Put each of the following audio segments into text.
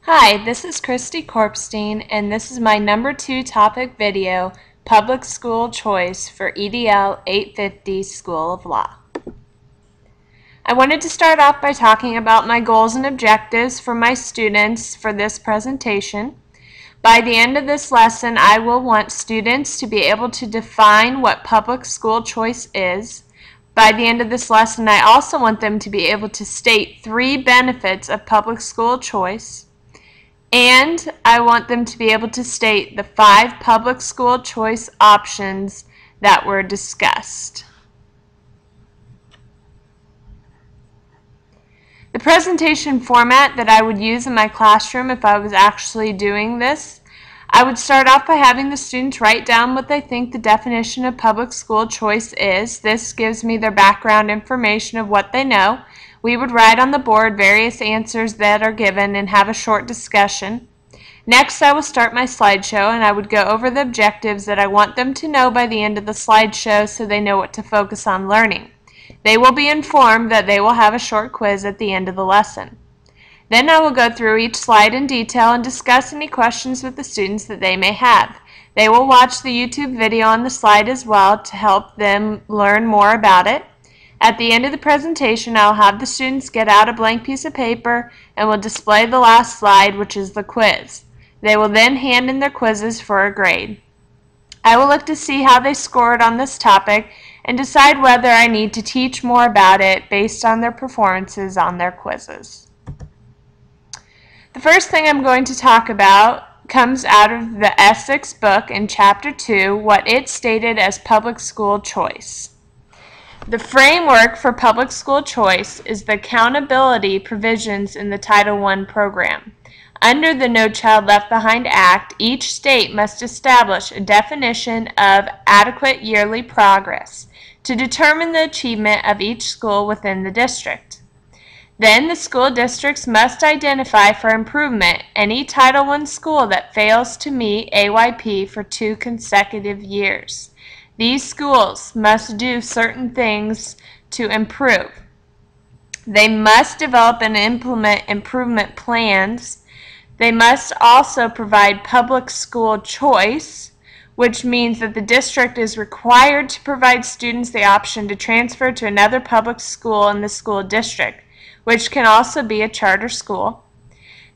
Hi, this is Christy Korpstein, and this is my number 2 topic video, Public School Choice for EDL 850 School of Law. I wanted to start off by talking about my goals and objectives for my students for this presentation. By the end of this lesson, I will want students to be able to define what public school choice is. By the end of this lesson, I also want them to be able to state 3 benefits of public school choice. And I want them to be able to state the 5 public school choice options that were discussed. The presentation format that I would use in my classroom if I was actually doing this, I would start off by having the students write down what they think the definition of public school choice is. This gives me their background information of what they know. We would write on the board various answers that are given and have a short discussion. Next, I will start my slideshow, and I would go over the objectives that I want them to know by the end of the slideshow so they know what to focus on learning. They will be informed that they will have a short quiz at the end of the lesson. Then I will go through each slide in detail and discuss any questions with the students that they may have. They will watch the YouTube video on the slide as well to help them learn more about it. At the end of the presentation, I will have the students get out a blank piece of paper and will display the last slide, which is the quiz. They will then hand in their quizzes for a grade. I will look to see how they scored on this topic and decide whether I need to teach more about it based on their performances on their quizzes. The first thing I'm going to talk about comes out of the Essex book in Chapter 2, what it stated as public school choice. The framework for public school choice is the accountability provisions in the Title I program. Under the No Child Left Behind Act, each state must establish a definition of adequate yearly progress to determine the achievement of each school within the district. Then the school districts must identify for improvement any Title I school that fails to meet AYP for 2 consecutive years. These schools must do certain things to improve. They must develop and implement improvement plans. They must also provide public school choice, which means that the district is required to provide students the option to transfer to another public school in the school district, which can also be a charter school.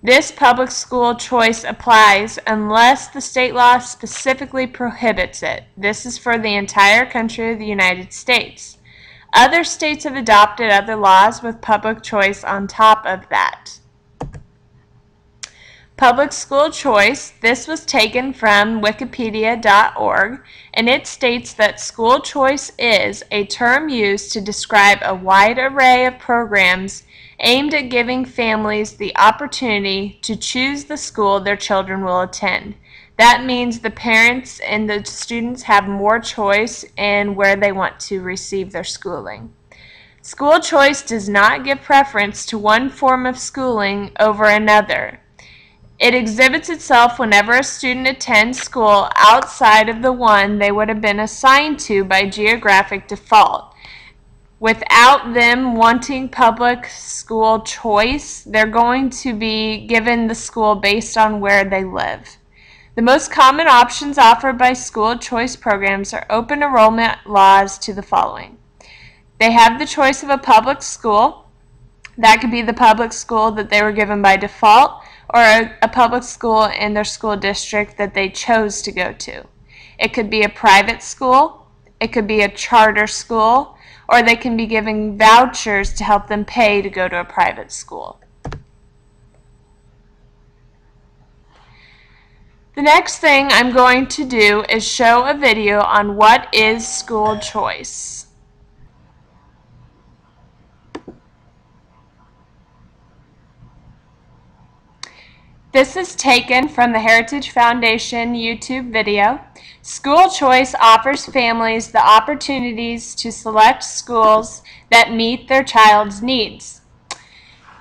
This public school choice applies unless the state law specifically prohibits it. This is for the entire country of the United States. Other states have adopted other laws with public choice on top of that. Public school choice, this was taken from wikipedia.org, and it states that school choice is a term used to describe a wide array of programs aimed at giving families the opportunity to choose the school their children will attend. That means the parents and the students have more choice in where they want to receive their schooling. School choice does not give preference to one form of schooling over another. It exhibits itself whenever a student attends school outside of the one they would have been assigned to by geographic default. Without them wanting public school choice, they're going to be given the school based on where they live. The most common options offered by school choice programs are open enrollment laws to the following. They have the choice of a public school. That could be the public school that they were given by default, or a public school in their school district that they chose to go to. It could be a private school, it could be a charter school, or they can be given vouchers to help them pay to go to a private school. The next thing I'm going to do is show a video on what is school choice. This is taken from the Heritage Foundation YouTube video. School choice offers families the opportunities to select schools that meet their child's needs.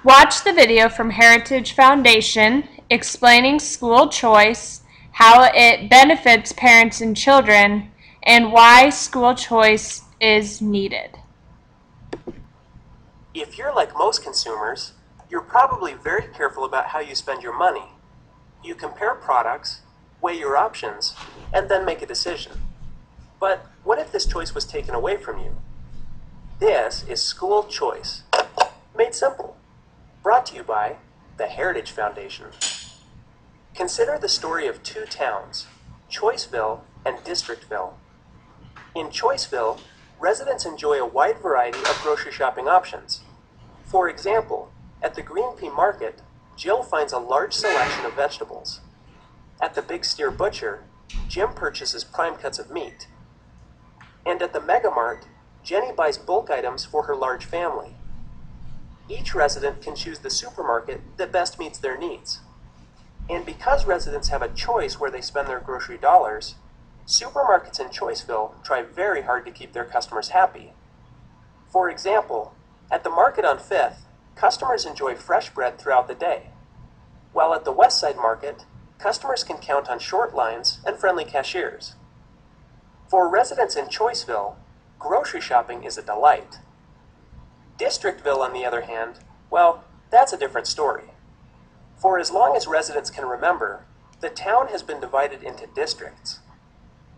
Watch the video from Heritage Foundation explaining school choice, how it benefits parents and children, and why school choice is needed. If you're like most consumers, You're probably very careful about how you spend your money. You compare products, weigh your options, and then make a decision. But what if this choice was taken away from you? This is School Choice, made simple. Brought to you by the Heritage Foundation. Consider the story of two towns, Choiceville and Districtville. In Choiceville, residents enjoy a wide variety of grocery shopping options. For example, at the green pea market, Jill finds a large selection of vegetables. At the Big Steer Butcher, Jim purchases prime cuts of meat. And at the Mega Mart, Jenny buys bulk items for her large family. Each resident can choose the supermarket that best meets their needs. And because residents have a choice where they spend their grocery dollars, supermarkets in Choiceville try very hard to keep their customers happy. For example, at the market on 5th, customers enjoy fresh bread throughout the day. While at the Westside Market, customers can count on short lines and friendly cashiers. For residents in Choiceville, grocery shopping is a delight. Districtville, on the other hand, well, that's a different story. For as long as residents can remember, the town has been divided into districts.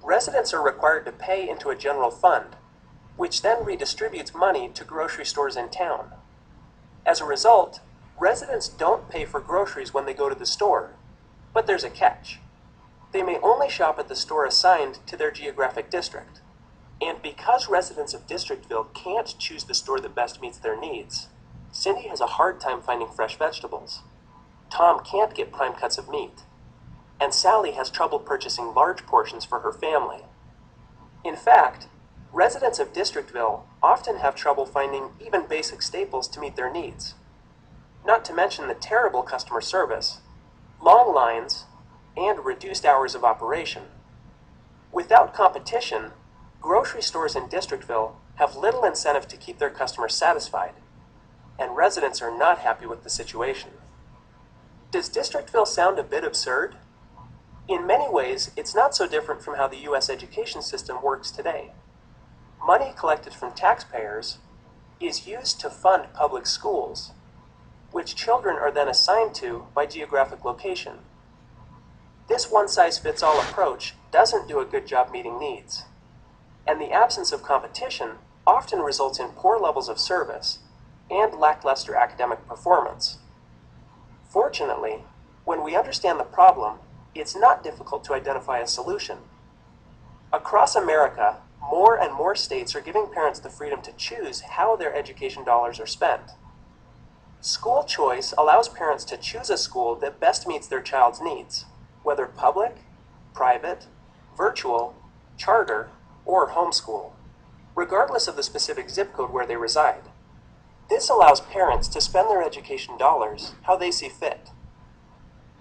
Residents are required to pay into a general fund, which then redistributes money to grocery stores in town. As a result, residents don't pay for groceries when they go to the store, but there's a catch. They may only shop at the store assigned to their geographic district. And because residents of Districtville can't choose the store that best meets their needs, Cindy has a hard time finding fresh vegetables. Tom can't get prime cuts of meat. And Sally has trouble purchasing large portions for her family. In fact, residents of Districtville often have trouble finding even basic staples to meet their needs. Not to mention the terrible customer service, long lines, and reduced hours of operation. Without competition, grocery stores in Districtville have little incentive to keep their customers satisfied, and residents are not happy with the situation. Does Districtville sound a bit absurd? In many ways, it's not so different from how the U.S. education system works today. Money collected from taxpayers is used to fund public schools, which children are then assigned to by geographic location. This one-size-fits-all approach doesn't do a good job meeting needs, and the absence of competition often results in poor levels of service and lackluster academic performance. Fortunately, when we understand the problem, it's not difficult to identify a solution. Across America, more and more states are giving parents the freedom to choose how their education dollars are spent. School choice allows parents to choose a school that best meets their child's needs, whether public, private, virtual, charter, or homeschool, regardless of the specific zip code where they reside. This allows parents to spend their education dollars how they see fit.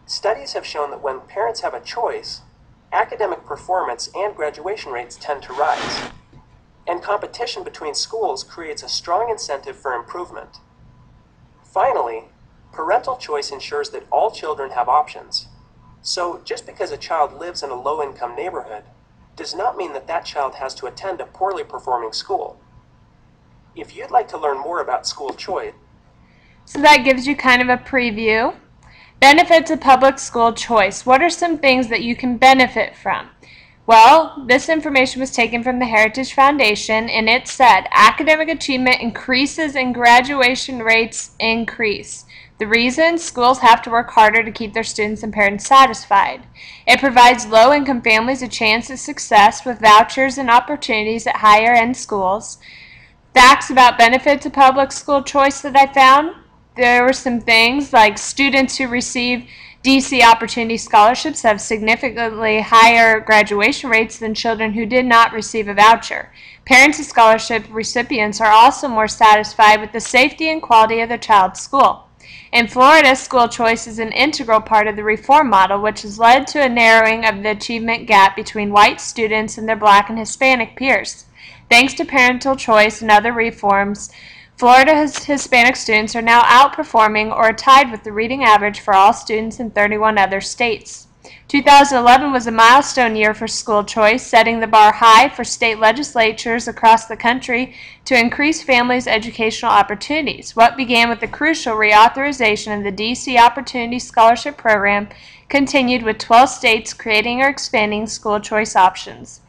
Studies have shown that when parents have a choice, academic performance and graduation rates tend to rise, and competition between schools creates a strong incentive for improvement. Finally, parental choice ensures that all children have options. So just because a child lives in a low-income neighborhood does not mean that that child has to attend a poorly performing school. If you'd like to learn more about school choice, So that gives you kind of a preview. Benefits of public school choice. What are some things that you can benefit from? Well, this information was taken from the Heritage Foundation, and it said academic achievement increases and graduation rates increase. The reason? Schools have to work harder to keep their students and parents satisfied. It provides low-income families a chance at success with vouchers and opportunities at higher-end schools. Facts about benefits of public school choice that I found. There were some things like students who receive DC Opportunity Scholarships have significantly higher graduation rates than children who did not receive a voucher. Parents of scholarship recipients are also more satisfied with the safety and quality of their child's school. In Florida, school choice is an integral part of the reform model, which has led to a narrowing of the achievement gap between white students and their Black and Hispanic peers. Thanks to parental choice and other reforms, Florida's Hispanic students are now outperforming or tied with the reading average for all students in 31 other states. 2011 was a milestone year for school choice, setting the bar high for state legislatures across the country to increase families' educational opportunities. What began with the crucial reauthorization of the DC Opportunity Scholarship Program continued with 12 states creating or expanding school choice options.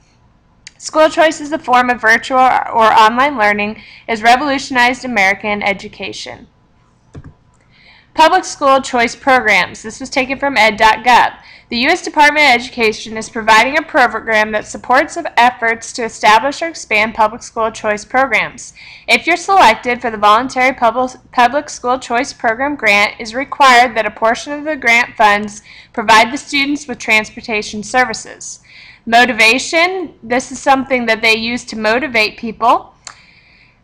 School choice as a form of virtual or online learning has revolutionized American education. Public school choice programs. This was taken from ed.gov. The U.S. Department of Education is providing a program that supports efforts to establish or expand public school choice programs. If you're selected for the voluntary public school choice program grant, it is required that a portion of the grant funds provide the students with transportation services. Motivation. This is something that they use to motivate people.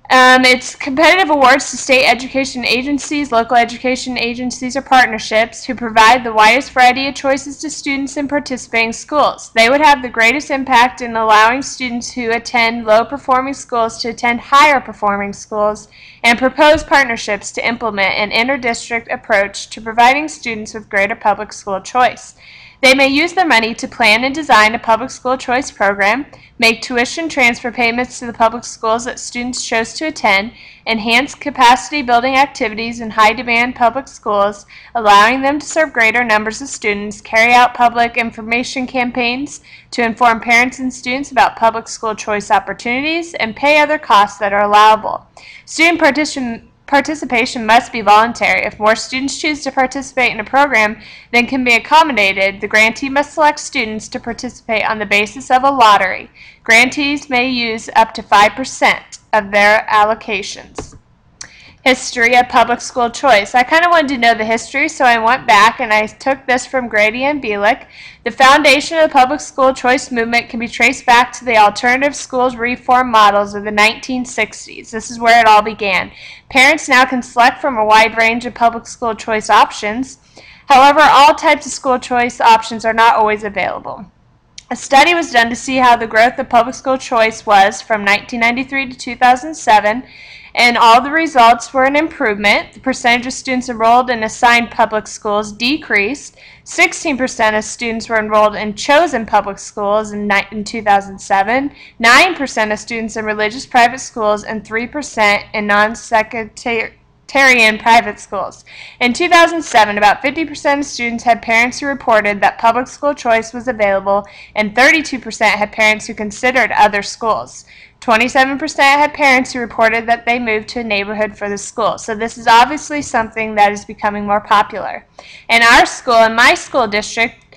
It's competitive awards to state education agencies, local education agencies, or partnerships who provide the widest variety of choices to students in participating schools. They would have the greatest impact in allowing students who attend low-performing schools to attend higher-performing schools, and propose partnerships to implement an inter-district approach to providing students with greater public school choice. They may use their money to plan and design a public school choice program, make tuition transfer payments to the public schools that students chose to attend, enhance capacity building activities in high-demand public schools, allowing them to serve greater numbers of students, carry out public information campaigns to inform parents and students about public school choice opportunities, and pay other costs that are allowable. Student participation must be voluntary. If more students choose to participate in a program than can be accommodated, the grantee must select students to participate on the basis of a lottery. Grantees may use up to 5% of their allocations. History of public school choice. I kind of wanted to know the history, so I went back and I took this from Grady and Bielik. The foundation of the public school choice movement can be traced back to the alternative schools reform models of the 1960s. This is where it all began. Parents now can select from a wide range of public school choice options. However, all types of school choice options are not always available. A study was done to see how the growth of public school choice was from 1993 to 2007, and all the results were an improvement. The percentage of students enrolled in assigned public schools decreased. 16% of students were enrolled in chosen public schools in 2007, 9% of students in religious private schools, and 3% in non-sectarian private schools. In 2007, about 50% of students had parents who reported that public school choice was available, and 32% had parents who considered other schools. 27% had parents who reported that they moved to a neighborhood for the school. So this is obviously something that is becoming more popular. In our school, in my school district,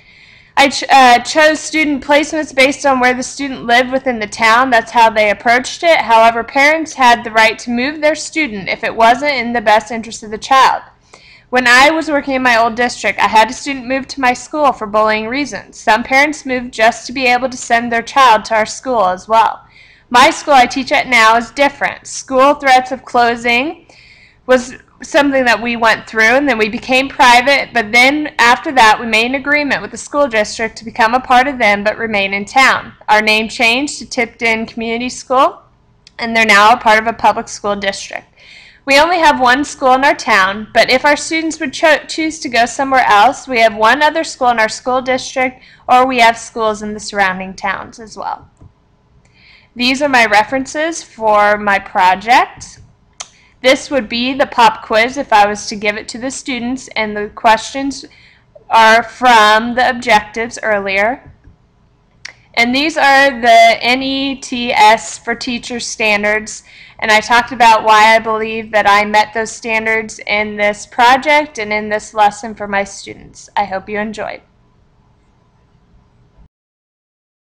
I chose student placements based on where the student lived within the town. That's how they approached it. However, parents had the right to move their student if it wasn't in the best interest of the child. When I was working in my old district, I had a student move to my school for bullying reasons. Some parents moved just to be able to send their child to our school as well. My school I teach at now is different. School threats of closing was something that we went through, and then we became private, but then after that we made an agreement with the school district to become a part of them but remain in town. Our name changed to Tipton Community School, and they're now a part of a public school district. We only have one school in our town, but if our students would choose to go somewhere else, we have one other school in our school district, or we have schools in the surrounding towns as well. These are my references for my project. This would be the pop quiz if I was to give it to the students, and the questions are from the objectives earlier. And these are the NETS for teacher standards, and I talked about why I believe that I met those standards in this project and in this lesson for my students. I hope you enjoyed.